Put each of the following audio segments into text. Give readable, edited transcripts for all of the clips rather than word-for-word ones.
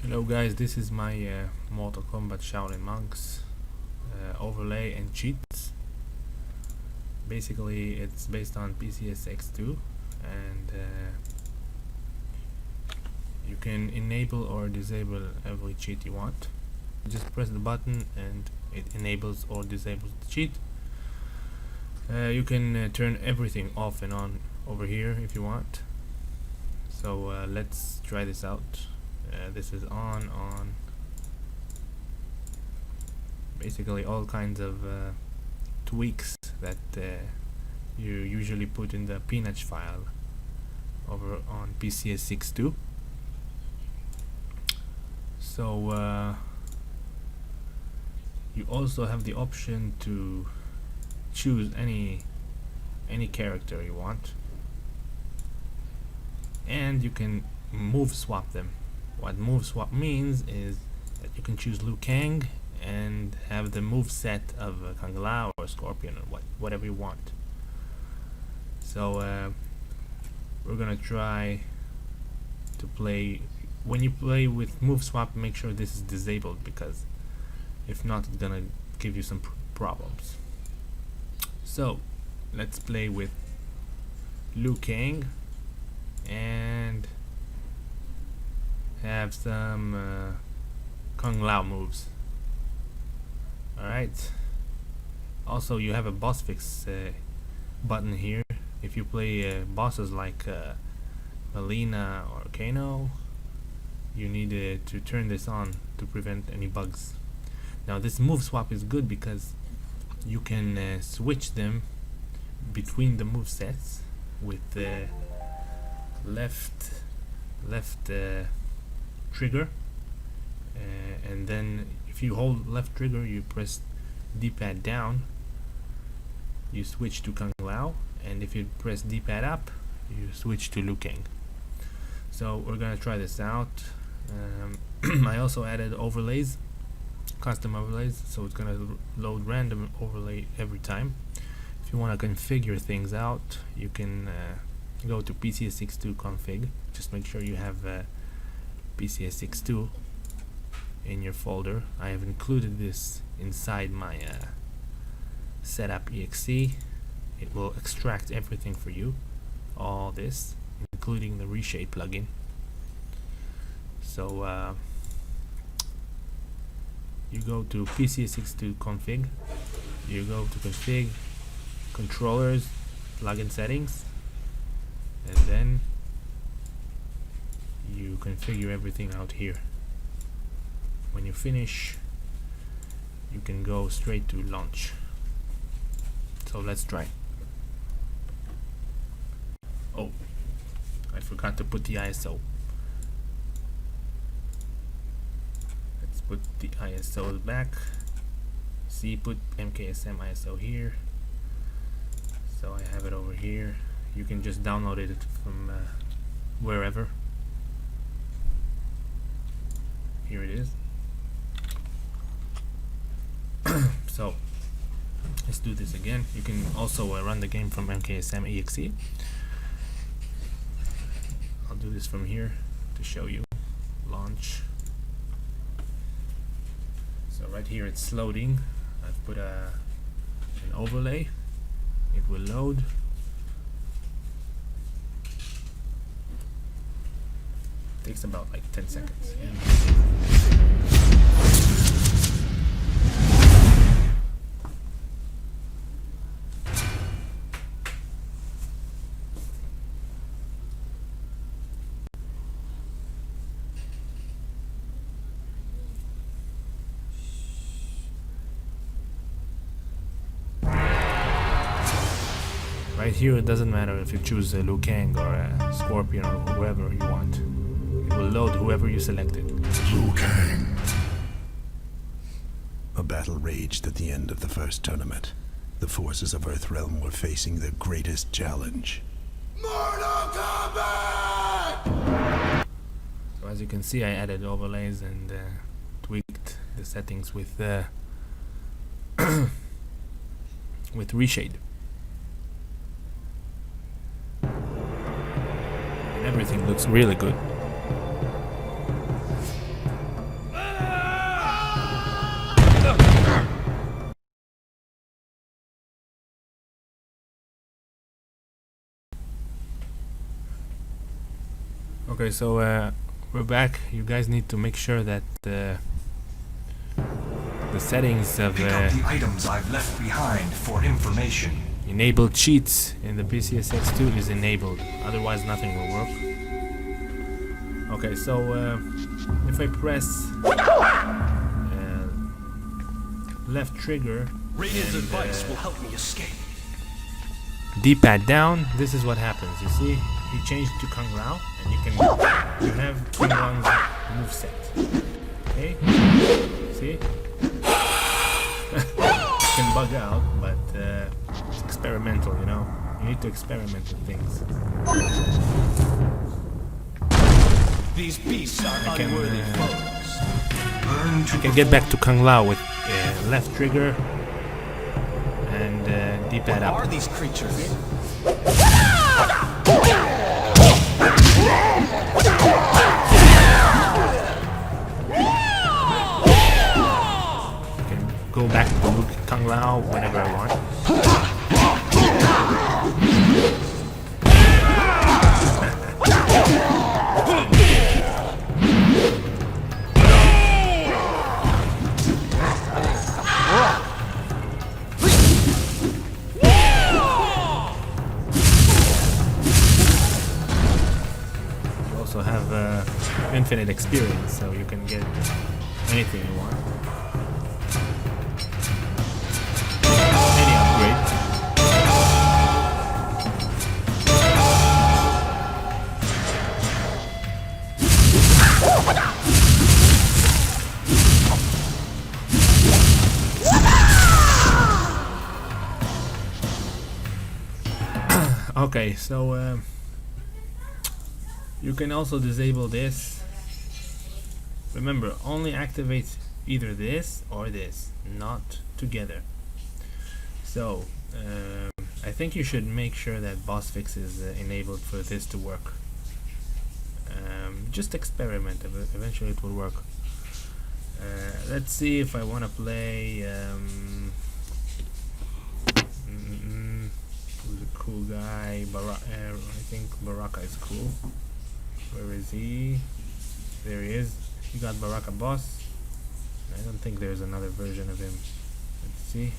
Hello guys, this is my Mortal Kombat Shaolin Monks overlay and cheats. Basically it's based on PCSX2 and you can enable or disable every cheat you want. Just press the button and it enables or disables the cheat. You can turn everything off and on over here if you want. So let's try this out. This is on. Basically all kinds of tweaks that you usually put in the peanut file over on PCSX2. So you also have the option to choose any character you want, and you can move swap them. What move swap means is that you can choose Liu Kang and have the move set of Kung Lao or Scorpion or whatever you want. So we're gonna try to play. When you play with move swap, make sure this is disabled, because if not, it's gonna give you some problems. So let's play with Liu Kang and have some Kung Lao moves. Alright. Also, you have a boss fix button here. If you play bosses like Melina or Kano, you need to turn this on to prevent any bugs. Now this move swap is good because you can switch them between the move sets with the left trigger, and then if you hold left trigger, you press D-pad down, you switch to Kung Lao, and if you press D-pad up, you switch to Liu Kang. So we're gonna try this out. I also added overlays, custom overlays, so it's gonna load random overlay every time. If you want to configure things out, you can go to PCSX2 config. Just make sure you have PCSX2 in your folder. I have included this inside my setup exe. It will extract everything for you, all this, including the Reshade plugin. So you go to PCSX2 config, you go to config, controllers, plugin settings, and then you configure everything out here. When you finish, you can go straight to launch. So let's try. Oh, I forgot to put the ISO. Let's put the ISO back. See, put MKSM ISO here. So I have it over here. You can just download it from wherever. Here it is. So let's do this again. You can also run the game from MKSM-Exe. I'll do this from here to show you. Launch. So right here it's loading. I've put an overlay. It will load. Takes about like 10 seconds. Right here, it doesn't matter if you choose Liu Kang or Scorpion or whoever you want. It will load whoever you selected. Liu Kang. A battle raged at the end of the first tournament. The forces of Earthrealm were facing their greatest challenge. Mortal Kombat! So as you can see, I added overlays and tweaked the settings with Reshade. And everything looks really good. Okay, so we're back. You guys need to make sure that the settings of Pick up the items I've left behind for information. enable cheats in the PCSX2 is enabled, otherwise nothing will work. Okay, so if I press left trigger Radiant's and advice will help me escape. D-pad down, this is what happens. You see, he changed to Kung Lao, and you have Kung Lao's moveset. Okay, see? It can bug out, but it's experimental, you know. You need to experiment with things. These beasts are I can, unworthy foes. Learn to You can get back to Kung Lao with left trigger and D-pad What are up. these creatures? I can go back to Kung Lao whenever I want. Also have infinite experience, so you can get anything you want. Any upgrade. Okay, so you can also disable this. Remember, only activate either this or this, not together. So I think you should make sure that boss fix is enabled for this to work. Just experiment, eventually it will work. Let's see if I want to play who's a cool guy. I think Baraka is cool. Where is he? There he is. You got Baraka boss. I don't think there's another version of him. Let's see.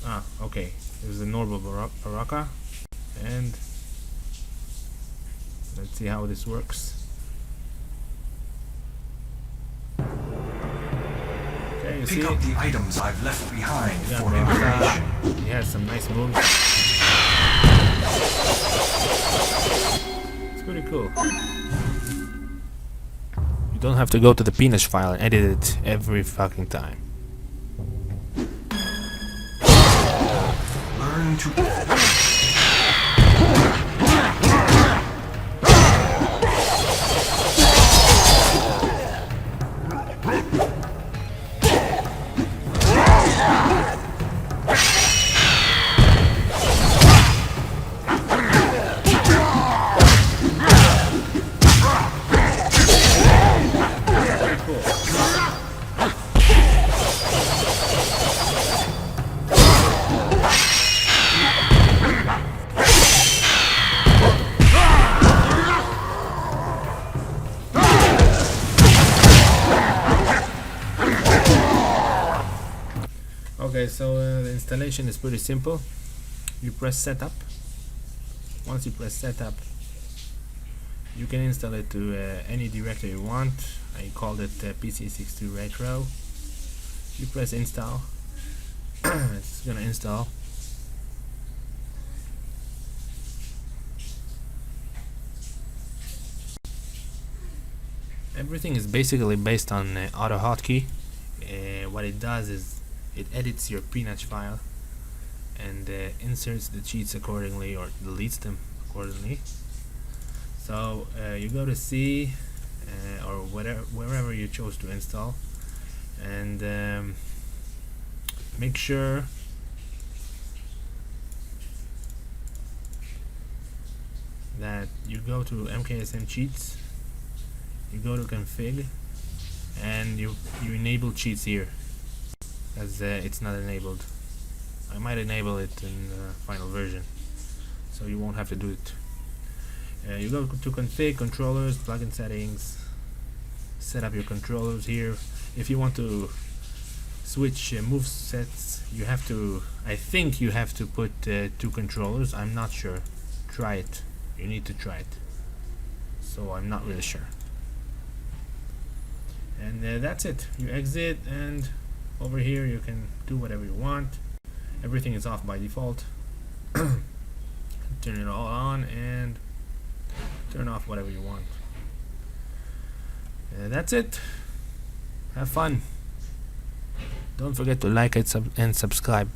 Ah, okay. There's a normal Baraka. And let's see how this works. Okay, you Pick see? up the items I've left behind Yeah, for information. he has some nice moves. It's pretty cool. You don't have to go to the penis file and edit it every fucking time. Learn to Okay, so the installation is pretty simple. You press setup. Once you press setup, you can install it to any directory you want. I called it PC62 Retro. You press install. It's gonna install. Everything is basically based on AutoHotKey. What it does is it edits your pnatch file and inserts the cheats accordingly or deletes them accordingly. So you go to C or wherever you chose to install, and make sure that you go to MKSM-Cheats, you go to config, and you enable cheats here, as it's not enabled. I might enable it in the final version, so you won't have to do it. You go to config, controllers, plugin settings, set up your controllers here. If you want to switch move sets, you have to, I think you have to put 2 controllers. I'm not sure. Try it. You need to try it. So I'm not really sure. And that's it. You exit, and over here you can do whatever you want. Everything is off by default. Turn it all on and turn off whatever you want. That's it. Have fun. Don't forget to like it and subscribe.